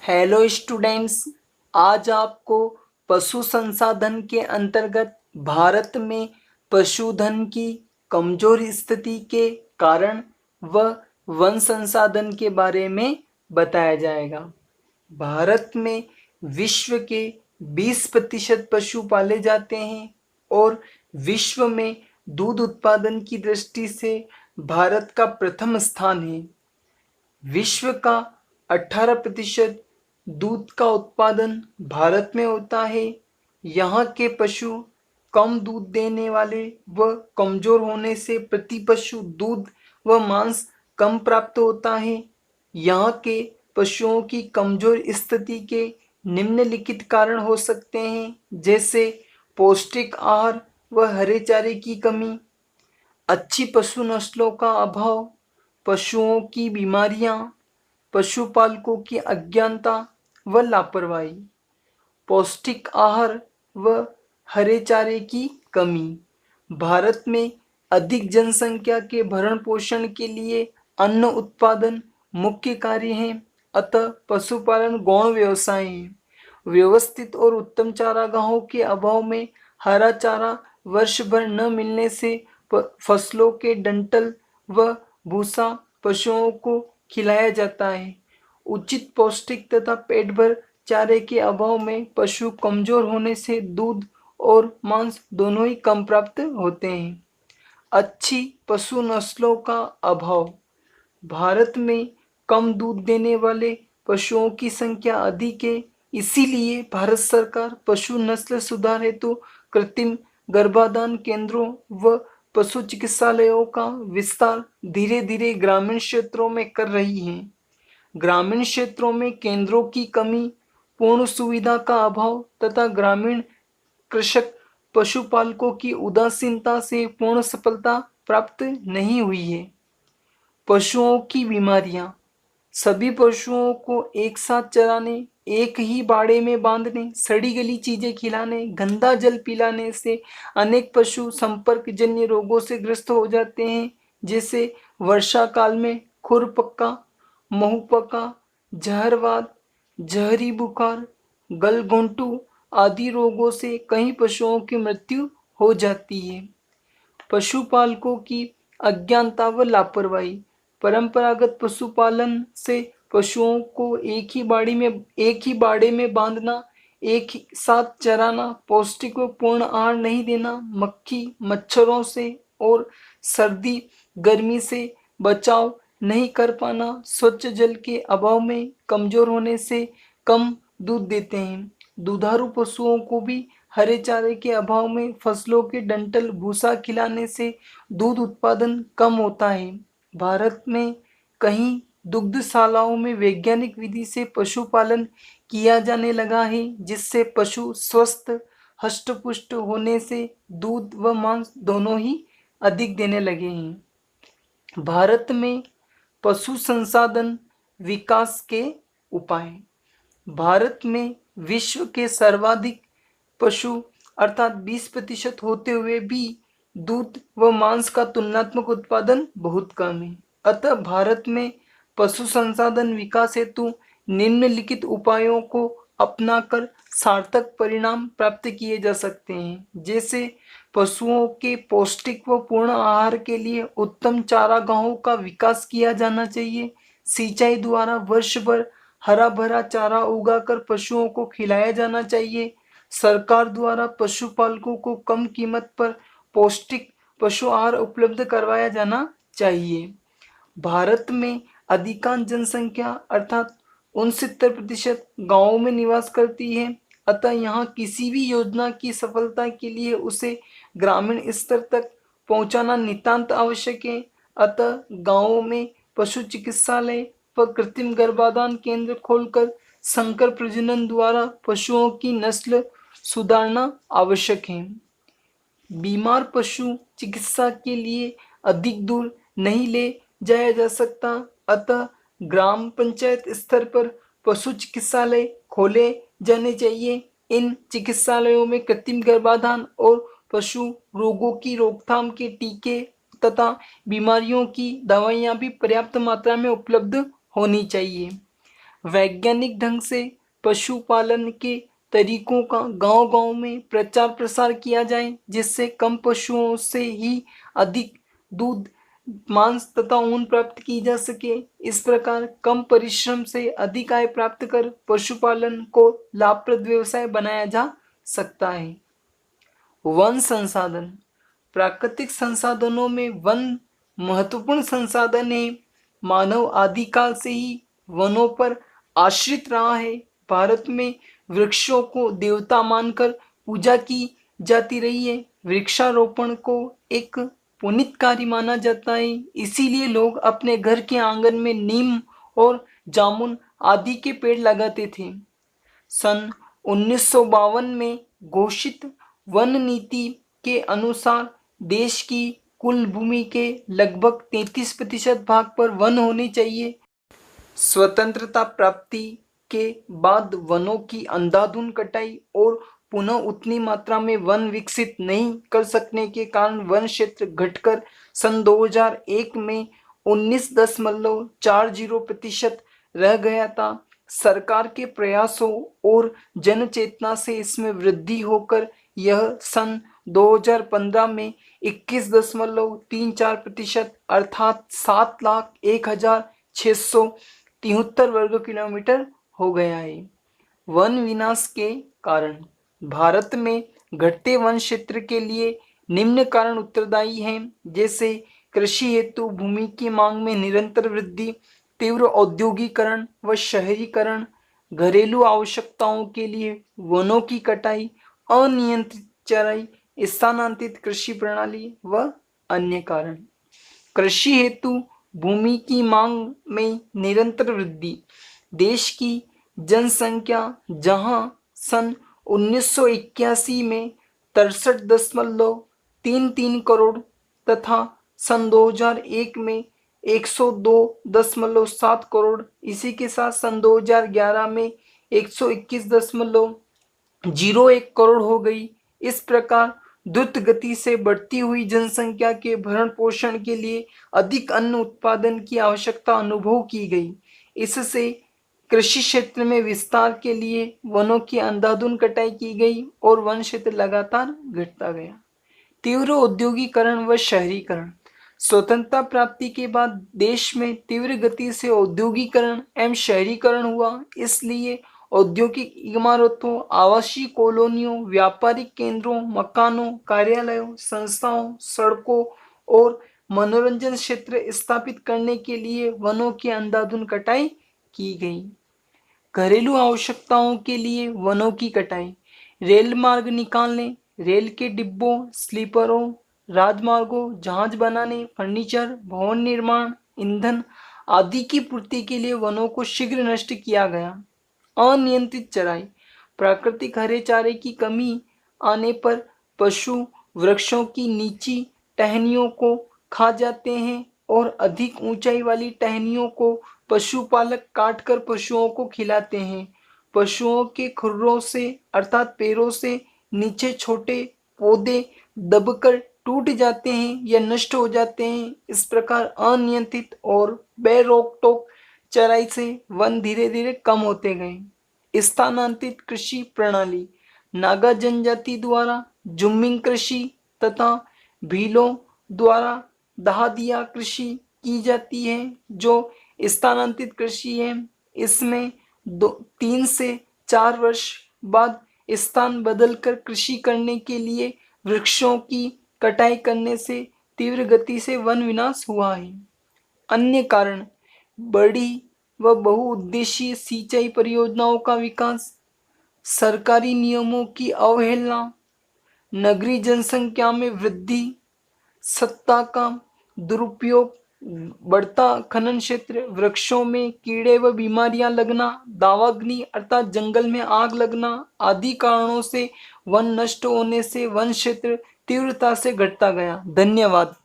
Hello students. आज आपको पशु संसाधन के अंतर्गत भारत में पशुधन की कमजोर स्थिति के कारण व वन संसाधन के बारे में बताया जाएगा। भारत में विश्व के 20% पशु पाले जाते हैं और विश्व में दूध उत्पादन की दृष्टि से भारत का प्रथम स्थान है। विश्व का 18% दूध का उत्पादन भारत में होता है। यहाँ के पशु कम दूध देने वाले व कमजोर होने से प्रति पशु दूध व मांस कम प्राप्त होता है। यहाँ के पशुओं की कमजोर स्थिति के निम्नलिखित कारण हो सकते हैं, जैसे पौष्टिक आहार व हरे चारे की कमी, अच्छी पशु नस्लों का अभाव, पशुओं की बीमारियां, पशुपालकों की अज्ञानता व लापरवाही, पौष्टिक आहार व हरे चारे की कमी। भारत में अधिक जनसंख्या के भरण पोषण के लिए अन्न उत्पादन मुख्य कार्य है, अतः पशुपालन गौण व्यवसाय है। व्यवस्थित और उत्तम चारागाहों के अभाव में हरा चारा वर्ष भर न मिलने से फसलों के डंठल व भूसा पशुओं को खिलाया जाता है। उचित पौष्टिक तथा पेट भर चारे के अभाव में पशु कमजोर होने से दूध और मांस दोनों ही कम प्राप्त होते हैं। अच्छी पशु नस्लों का अभाव। भारत में कम दूध देने वाले पशुओं की संख्या अधिक है, इसीलिए भारत सरकार पशु नस्ल सुधार हेतु कृत्रिम गर्भाधान केंद्रों व पशु चिकित्सालयों का विस्तार धीरे धीरे ग्रामीण क्षेत्रों में कर रही है। ग्रामीण क्षेत्रों में केंद्रों की कमी, पूर्ण सुविधा का अभाव तथा ग्रामीण कृषक पशुपालकों की उदासीनता से पूर्ण सफलता प्राप्त नहीं हुई है। पशुओं की बीमारियां। सभी पशुओं को एक साथ चराने, एक ही बाड़े में बांधने, सड़ी गली चीजें खिलाने, गंदा जल पिलाने से अनेक पशु संपर्कजन्य रोगों से ग्रस्त हो जाते हैं, जैसे वर्षा काल में खुरपक्का, मुंहपका, जहरवाद, जहरी बुखार, गलघोंटू आदि रोगों से कई पशुओं की मृत्यु हो जाती है। पशुपालकों की अज्ञानता व लापरवाही। परंपरागत पशुपालन से पशुओं को एक ही बाड़े में बांधना, एक ही साथ चराना, पौष्टिक व पूर्ण आहार नहीं देना, मक्खी मच्छरों से और सर्दी गर्मी से बचाव नहीं कर पाना, स्वच्छ जल के अभाव में कमजोर होने से कम दूध देते हैं। दुधारू पशुओं को भी हरे चारे के अभाव में फसलों के डंठल भूसा खिलाने से दूध उत्पादन कम होता है। भारत में कई दुग्धशालाओं में वैज्ञानिक विधि से पशुपालन किया जाने लगा है, जिससे पशु स्वस्थ हष्ट-पुष्ट होने से दूध व मांस दोनों ही अधिक देने लगे हैं। भारत में पशु संसाधन विकास के उपाय। भारत में विश्व के सर्वाधिक पशु अर्थात 20% होते हुए भी दूध व मांस का तुलनात्मक उत्पादन बहुत कम है। अतः भारत में पशु संसाधन विकास हेतु निम्नलिखित उपायों को अपनाकर सार्थक परिणाम प्राप्त किए जा सकते हैं, जैसे पशुओं के पौष्टिक व पूर्ण आहार के लिए उत्तम चारागाहों का विकास किया जाना चाहिए। सिंचाई द्वारा वर्ष भर हरा भरा चारा उगाकर पशुओं को खिलाया जाना चाहिए। सरकार द्वारा पशुपालकों को कम कीमत पर पौष्टिक पशु आहार उपलब्ध करवाया जाना चाहिए। भारत में अधिकांश जनसंख्या अर्थात 69% गांवों में निवास करती है, अतः यहाँ किसी भी योजना की सफलता के लिए उसे ग्रामीण स्तर तक पहुँचाना नितांत आवश्यक है। अतः गांवों में पशु चिकित्सालय व कृत्रिम गर्भाधान केंद्र खोलकर संकर प्रजनन द्वारा पशुओं की नस्ल सुधारना आवश्यक है। बीमार पशु चिकित्सा के लिए अधिक दूर नहीं ले जाया जा सकता, अतः ग्राम पंचायत स्तर पर पशु चिकित्सालय खोले जाने चाहिए। इन चिकित्सालयों में कृत्रिम गर्भाधान और पशु रोगों की रोकथाम के टीके तथा बीमारियों की दवाइयाँ भी पर्याप्त मात्रा में उपलब्ध होनी चाहिए। वैज्ञानिक ढंग से पशुपालन के तरीकों का गांव-गांव में प्रचार प्रसार किया जाए, जिससे कम पशुओं से ही अधिक दूध, मांस तथा ऊन प्राप्त की जा सके। इस प्रकार कम परिश्रम से अधिक आय प्राप्त कर पशुपालन को लाभप्रद व्यवसाय बनाया जा सकता है। वन संसाधन। प्राकृतिक संसाधनों में वन महत्वपूर्ण संसाधन है। मानव आदिकाल से ही वनों पर आश्रित रहा है। भारत में वृक्षों को देवता मानकर पूजा की जाती रही है। वृक्षारोपण को एक पुनीत कार्य माना जाता है। इसीलिए लोग अपने घर के आंगन में नीम और जामुन आदि के पेड़ लगाते थे। सन 1952 में घोषित वन नीति के अनुसार देश की कुल भूमि के लगभग 33% भाग पर वन होने चाहिए। स्वतंत्रता प्राप्ति के बाद वनों की अंधाधुंध कटाई और पुनः उतनी मात्रा में वन विकसित नहीं कर सकने के कारण वन क्षेत्र घटकर सन 2001 में 19.40% रह गया था। सरकार के प्रयासों और जन चेतना से इसमें वृद्धि होकर यह सन 2015 में 21.34% अर्थात 7,01,673 वर्ग किलोमीटर हो गया है। वन विनाश के कारण। भारत में घटते वन क्षेत्र के लिए निम्न कारण उत्तरदायी हैं, जैसे कृषि हेतु भूमि की मांग में निरंतर वृद्धि, तीव्र औद्योगिकरण व शहरीकरण, घरेलू आवश्यकताओं के लिए वनों की कटाई, अनियंत्रित चराई, स्थानांतरित कृषि प्रणाली व अन्य कारण। कृषि हेतु भूमि की मांग में निरंतर वृद्धि। देश की जनसंख्या जहां सन 1981 में 63.33 करोड़ तथा सन 2001 में 102.7 करोड़, इसी के साथ सन 2011 में 121.01 करोड़ हो गई। इस प्रकार द्रुत गति से बढ़ती हुई जनसंख्या के भरण पोषण के लिए अधिक अन्न उत्पादन की आवश्यकता अनुभव की गई। इससे कृषि क्षेत्र में विस्तार के लिए वनों की अंधाधुंध कटाई की गई और वन क्षेत्र लगातार घटता गया। तीव्र औद्योगिकरण व शहरीकरण। स्वतंत्रता प्राप्ति के बाद देश में तीव्र गति से औद्योगिकरण एवं शहरीकरण हुआ। इसलिए औद्योगिक इमारतों, आवासीय कॉलोनियों, व्यापारिक केंद्रों, मकानों, कार्यालयों, संस्थाओं, सड़कों और मनोरंजन क्षेत्र स्थापित करने के लिए वनों की अंधाधुंध कटाई की गई। घरेलू आवश्यकताओं के लिए वनों की कटाई। रेल मार्ग निकालने, रेल के डिब्बों, स्लीपरों, राजमार्गों, जहाज बनाने, फर्नीचर, भवन निर्माण, ईंधन आदि की पूर्ति के लिए वनों को शीघ्र नष्ट किया गया। अनियंत्रित चराई। प्राकृतिक हरे चारे की कमी आने पर पशु वृक्षों की नीची टहनियों को खा जाते हैं और अधिक ऊंचाई वाली टहनियों को पशुपालक काटकर पशुओं को खिलाते हैं। पशुओं के खुरों से अर्थात पैरों से नीचे छोटे पौधे दबकर टूट जाते हैं या नष्ट हो जाते हैं। इस प्रकार अनियंत्रित और बेरोक-टोक चराई से वन धीरे धीरे कम होते गए। स्थानांतरित कृषि प्रणाली। नागा जनजाति द्वारा जुम्मिंग कृषि तथा भीलों द्वारा दहादिया कृषि की जाती है, जो स्थानांतरित कृषि है। इसमें 3 से 4 वर्ष बाद स्थान बदलकर कृषि करने के लिए वृक्षों की कटाई करने से तीव्र गति से वन विनाश हुआ है। अन्य कारण बड़ी व बहुउद्देशीय सिंचाई परियोजनाओं का विकास, सरकारी नियमों की अवहेलना, नगरीय जनसंख्या में वृद्धि, सत्ता का दुरुपयोग, बढ़ता खनन क्षेत्र, वृक्षों में कीड़े व बीमारियां लगना, दावाग्नि अर्थात जंगल में आग लगना आदि कारणों से वन नष्ट होने से वन क्षेत्र तीव्रता से घटता गया। धन्यवाद।